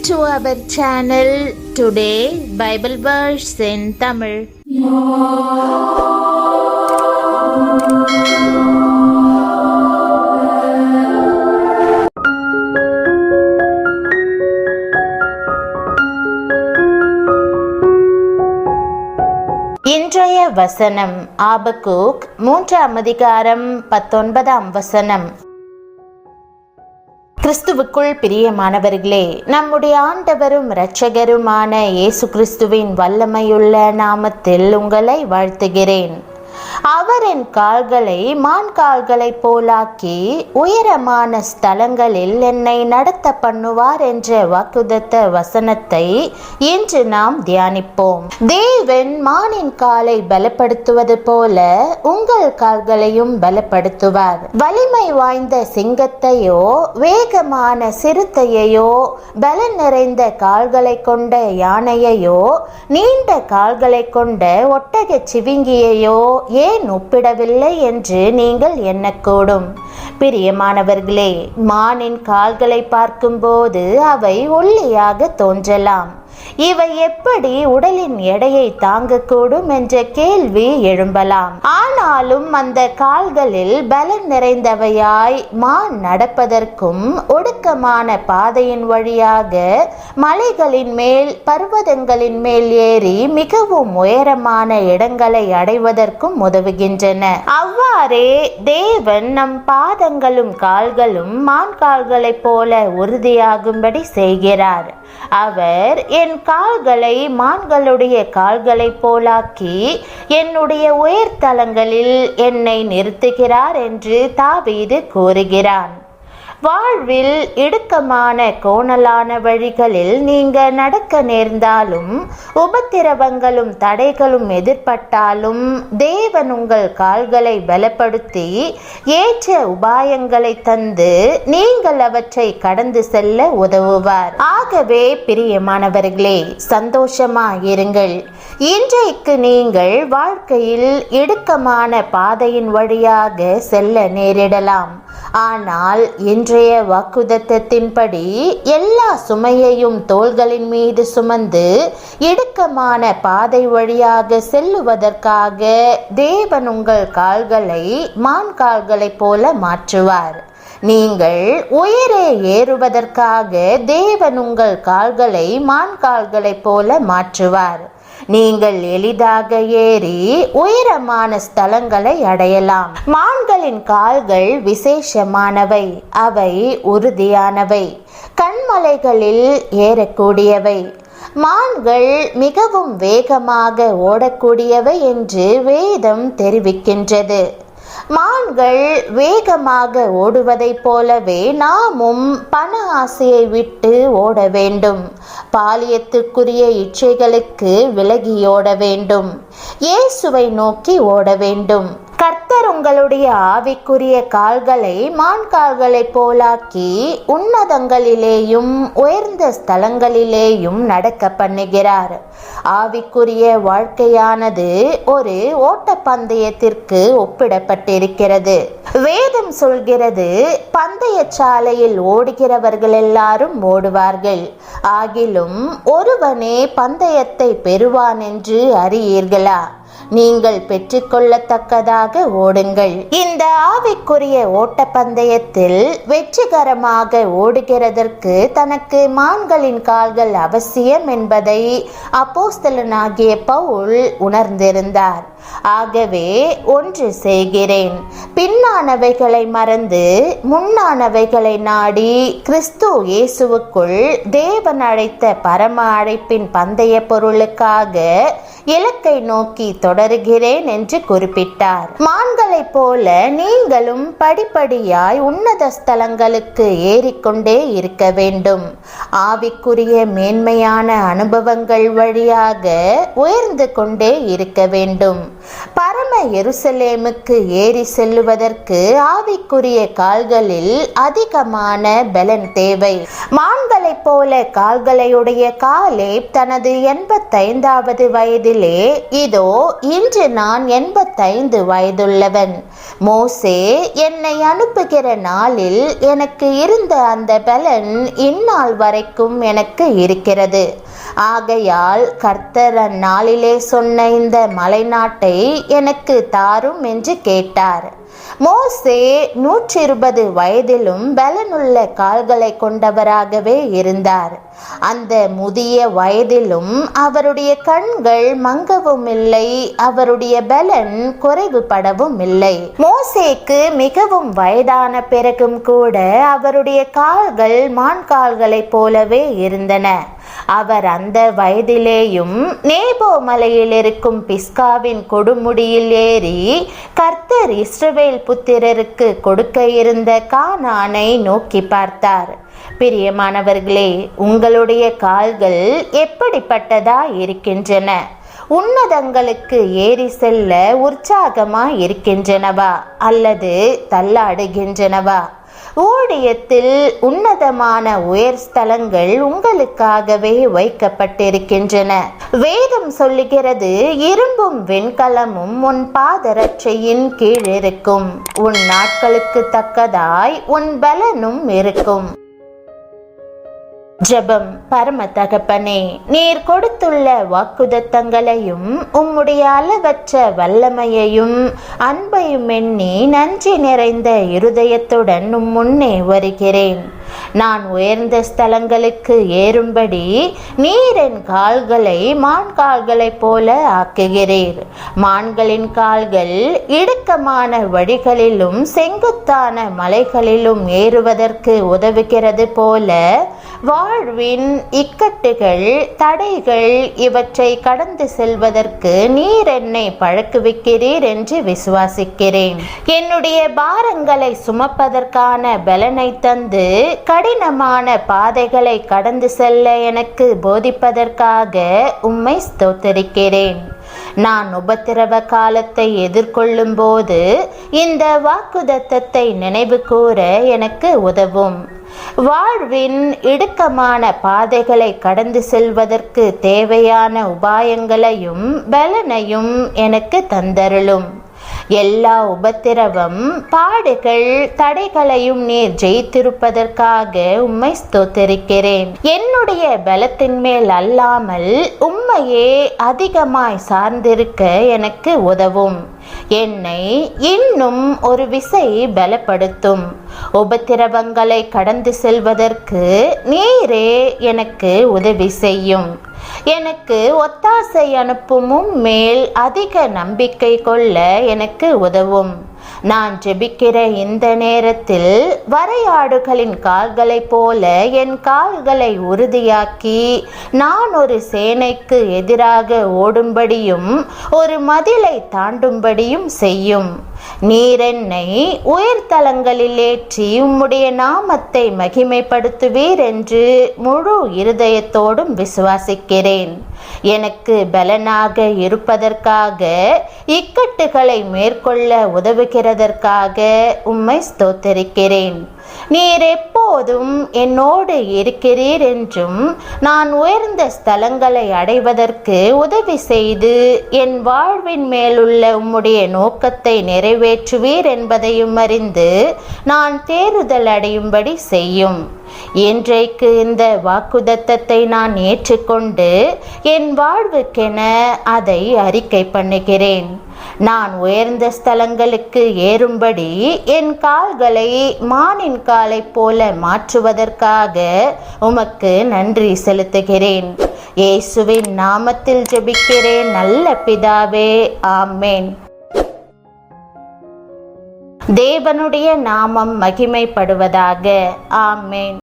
to our channel. Today Bible verse in Tamil. இன்றைய வசனம் ஆபக்கூக் 3ஆம் அதிகாரம் 19ஆம் வசனம். கிறிஸ்துவுக்குள் பிரியமானவர்களே, நம்முடைய ஆண்டவரும் இரட்சகருமான இயேசு கிறிஸ்துவின் வல்லமையுள்ள நாமத்தில் உங்களை வாழ்த்துகிறேன். அவர் என் கால்களை மான் கால்களைப் போலாக்கி உயரமான ஸ்தலங்களில் என்னை நடத்த பண்ணுவார் என்ற வாக்குதத்த வசனத்தை இன்று நாம் தியானிப்போம். தேவன் மானின் காலை பலப்படுத்துவது போல உங்கள் கால்களையும் பலப்படுத்துவார். வலிமை வாய்ந்த சிங்கத்தையோ வேகமான சிறுத்தையோ பலன் நிறைந்த கால்களை கொண்ட யானையையோ நீண்ட கால்களை கொண்ட ஒட்டக சிவிங்கியையோ ஏன் ஒப்பிடவில்லை என்று நீங்கள் எண்ணக்கூடும். பிரியமானவர்களே, மானின் கால்களை பார்க்கும்போது அவை ஒல்லியாக தோன்றலாம். இவை எப்படி உடலின் எடையை தாங்கக்கூடும் என்ற கேள்வி எழும்பலாம். ஆனாலும் அந்த கால்களில் பலன் நிறைந்தவையாய் மான் நடப்பதற்கும் ஒடுக்கமான பாதையின் வழியாக மலைகளின் மேல் பர்வதங்களின் மேல் ஏறி மிகவும் உயரமான இடங்களை அடைவதற்கும் உதவுகின்றன. அவ்வாறே தேவன் நம் பாதங்களும் கால்களும் மான் கால்களைப் போல உறுதியாகும்படி செய்கிறார். அவர் என் கால்களை மான்களுடைய கால்களைப் போலாக்கி என்னுடைய உயர்தலங்களில் என்னை நிறுத்துகிறார் என்று தாவீது கூறுகிறான். வாழ்வில் இடுக்கமான கோணலான வழிகளில் நீங்க நடக்க நேர்ந்தாலும் உபத்திரவங்களும் தடைகளும் எதிர்பட்டாலும் தேவன் உங்கள் கால்களை பலப்படுத்தி ஏற்ற உபாயங்களை தந்து நீங்கள் அவற்றை கடந்து செல்ல உதவுவார். ஆகவே பிரியமானவர்களே, சந்தோஷமாயிருங்கள். இன்றைக்கு நீங்கள் வாழ்க்கையில் இடுக்கமான பாதையின் வழியாக செல்ல நேரிடலாம். ஆனால் இன்றைய வாக்குதத்தத்தின்படி எல்லா சுமையையும் தோள்களின் மீது சுமந்து இடுக்கமான பாதை வழியாக செல்லுவதற்காக தேவன் உங்கள் கால்களை மான் கால்களைப் போல மாற்றுவார். நீங்கள் உயரே ஏறுவதற்காக தேவன் உங்கள் கால்களை மான் கால்களைப் போல மாற்றுவார். நீங்கள் எளிதாக ஏறி உயரமான ஸ்தலங்களை அடையலாம். மான்களின் கால்கள் விசேஷமானவை. அவை உறுதியானவை, கண்மலைகளில் ஏறக்கூடியவை. மான்கள் மிகவும் வேகமாக ஓடக்கூடியவை என்று வேதம் தெரிவிக்கின்றது. மான்கள் வேகமாக ஓடுவதைப் போலவே நாமும் பண ஆசையை விட்டு ஓட வேண்டும். பாலியத்துக்குரிய இச்சைகளுக்கு விலகி ஓட வேண்டும். இயேசுவை நோக்கி ஓட வேண்டும். கர்த்தர் உங்களுடைய ஆவிக்குரிய கால்களை மான் கால்களைப் போலாக்கி உன்னதங்களிலேயும் உயர்ந்த ஸ்தலங்களிலேயும் நடக்க பண்ணுகிறார். ஆவிக்குரிய வாழ்க்கையானது ஒரு ஓட்டப்பந்தயத்திற்கு ஒப்பிடப்பட்டிருக்கிறது. வேதம் சொல்கிறது, பந்தய சாலையில் ஓடுகிறவர்கள் எல்லாரும் ஓடுவார்கள், ஆகிலும் ஒருவனே பந்தயத்தை பெறுவான் என்று அறியீர்களா? நீங்கள் பெற்றுக்கொள்ளத்தக்கதாக ஓடுங்கள். இந்த ஆவிக்குரிய ஓட்டப்பந்தயத்தில் வெற்றிகரமாக ஓடுகிறதற்கு தனக்கு மான்களின் கால்கள் அவசியம் என்பதை அப்போஸ்தலனாகிய பவுல் உணர்ந்திருந்தார். ஆகவே ஒன்று செய்கிறேன், பின்னானவைகளை மறந்து முன்னானவைகளை நாடி கிறிஸ்து இயேசுவுக்குள் தேவன் அழைத்த பரம அழைப்பின் பந்தய பொருளுக்காக இலக்கை நோக்கி தொடருகிறேன் என்று குறிப்பிட்டார். மான்களைப் போல நீங்களும் படிப்படியாய் உன்னத ஸ்தலங்களுக்கு ஏறிக்கொண்டே இருக்க வேண்டும். ஆவிக்குரிய மேன்மையான அனுபவங்கள் வழியாக உயர்ந்து கொண்டே இருக்க வேண்டும். பரம எருசலேமுக்கு ஏறி செல்லுவதற்கு ஆவிக்குரிய கால்களில் அதிகமான பலன் தேவை. மான்களைப் போல கால்களையுடைய காலேப் தனது 85வது வயதில் நேரத்திலே இதோ இன்று நான் 85 வயதுள்ளவன். மோசே என்னை அனுப்புகிற நாளில் எனக்கு இருந்த அந்த பலன் இந்நாள் வரைக்கும் எனக்கு இருக்கிறது. ஆகையால் கர்த்தர் அந்நாளிலே சொன்ன இந்த மலைநாட்டை எனக்கு தாரும் என்று கேட்டார். மோசே 120 வயதிலும் பலனுள்ள கால்களை கொண்டவராகவே இருந்தார். அந்த முதிய வயதிலும் அவருடைய கண்கள் மங்கவும் இல்லை, அவருடைய பலன் குறைவுபடவும் இல்லை. மோசேக்கு மிகவும் வயதான பிறகும் கூட அவருடைய கால்கள் மான் கால்களைப் போலவே இருந்தன. அவர் அந்த வயதிலேயும் நேபோ மலையில் இருக்கும் பிஸ்காவின் கொடுமுடியில் ஏறி கர்த்தர் இஸ்ரவேல் புத்திரருக்கு கொடுக்க இருந்த கானானை நோக்கி பார்த்தார். பிரியமானவர்களே, உங்களுடைய கால்கள் எப்படிப்பட்டதா இருக்கின்றன? உன்னதங்களுக்கு ஏறி செல்ல உற்சாகமாய் இருக்கின்றனவா அல்லது தள்ளாடுகின்றனவா? ஊழியத்தில் உன்னதமான உயர் ஸ்தலங்கள் உங்களுக்காகவே வைக்கப்பட்டிருக்கின்றன. வேதம் சொல்லுகிறது, இரும்பும் வெண்கலமும் உன் பாதரட்சையின் கீழ் இருக்கும், உன் நாட்களுக்கு தக்கதாய் உன் பலனும் இருக்கும். ஜெபம். பரம தகப்பனே, நீர் கொடுத்துள்ள வாக்குதத்தங்களையும் உம்முடைய அளவற்ற வல்லமையையும் அன்பையும் எண்ணி நன்றி நிறைந்த இருதயத்துடன் உம் முன்னே வருகிறேன். நான் உயர்ந்த ஸ்தலங்களுக்கு ஏறும்படி நீர் என் கால்களை மான் கால்களைப் போல ஆக்குகிறீர். மான்களின் கால்கள் இடுக்கமான வழிகளிலும் செங்குத்தான மலைகளிலும் ஏறுவதற்கு உதவுகிறது போல வாழ்வின் இக்கட்டுகள், தடைகள் இவற்றை கடந்து செல்வதற்கு நீர் என்னை பழக்குவிக்கிறீர் என்று விசுவாசிக்கிறேன். என்னுடைய பாரங்களை சுமப்பதற்கான பலனை தந்து கடினமான பாதைகளை கடந்து செல்ல எனக்கு போதிப்பதற்காக உம்மை ஸ்தோத்திரிக்கிறேன். நான் உபத்திரவ காலத்தை எதிர்கொள்ளும் போது இந்த வாக்குதத்தத்தை நினைவு கூற எனக்கு உதவும். வாழ்வின் இடுக்கமான பாதைகளை கடந்து செல்வதற்கு தேவையான உபாயங்களையும் பலனையும் எனக்கு தந்தருளும். எல்லா உபத்திரவம், பாடுகள், தடைகளையும் நீர் ஜெயித்திருப்பதற்காக உம்மை ஸ்தோத்திரிக்கிறேன். என்னுடைய பலத்தின் மேல் அல்லாமல் உம்மையே அதிகமாய் சார்ந்திருக்க எனக்கு உதவும். என்னை இன்னும் ஒரு விசை பலப்படுத்தும். உபத்திரவங்களை கடந்து செல்வதற்கு நீரே எனக்கு உதவி செய்யும். எனக்கு ஒத்தாசை அனுப்பும் மேல் அதிக நம்பிக்கை கொள்ள எனக்கு உதவும். நான் ஜெபிக்கிற இந்த நேரத்தில் வரையாடுகளின் கால்களைப் போல என் கால்களை உறுதியாக்கி நான் ஒரு சேனைக்கு எதிராக ஓடும்படியும் ஒரு மதிலை தாண்டும்படியும் செய்யும். நீர் என்னை உயர்தலங்களில் ஏற்றி உம்முடைய நாமத்தை மகிமைப்படுத்துவீர் என்று முழு இருதயத்தோடும் விசுவாசிக்கிறேன். எனக்கு பலனாக இருப்பதற்காக, இக்கட்டுகளை மேற்கொள்ள உதவுகிறதற்காக உம்மை ஸ்தோத்திரிக்கிறேன். நீர் எப்போதும் என்னோடு இருக்கிறீர் என்றும் நான் உயர்ந்த ஸ்தலங்களை அடைவதற்கு உதவி செய்து என் வாழ்வின் மேலுள்ள உம்முடைய நோக்கத்தை நிறைவேற்றுவீர் என்பதையும் அறிந்து நான் தேறுதல் அடையும்படி செய்யும். இன்றைக்கு இந்த வாக்குதத்தத்தை நான் ஏற்றுக்கொண்டு என் வாழ்வுக்கென அதை அறிக்கை பண்ணுகிறேன். நான் உயர்ந்த ஸ்தலங்களுக்கு ஏறும்படி என் கால்களை மானின் காலைப் போல மாற்றுவதற்காக உமக்கு நன்றி செலுத்துகிறேன். இயேசுவின் நாமத்தில் ஜெபிக்கிறேன் நல்ல பிதாவே, ஆமேன். தேவனுடைய நாமம் மகிமைப்படுவதாக. ஆமேன்.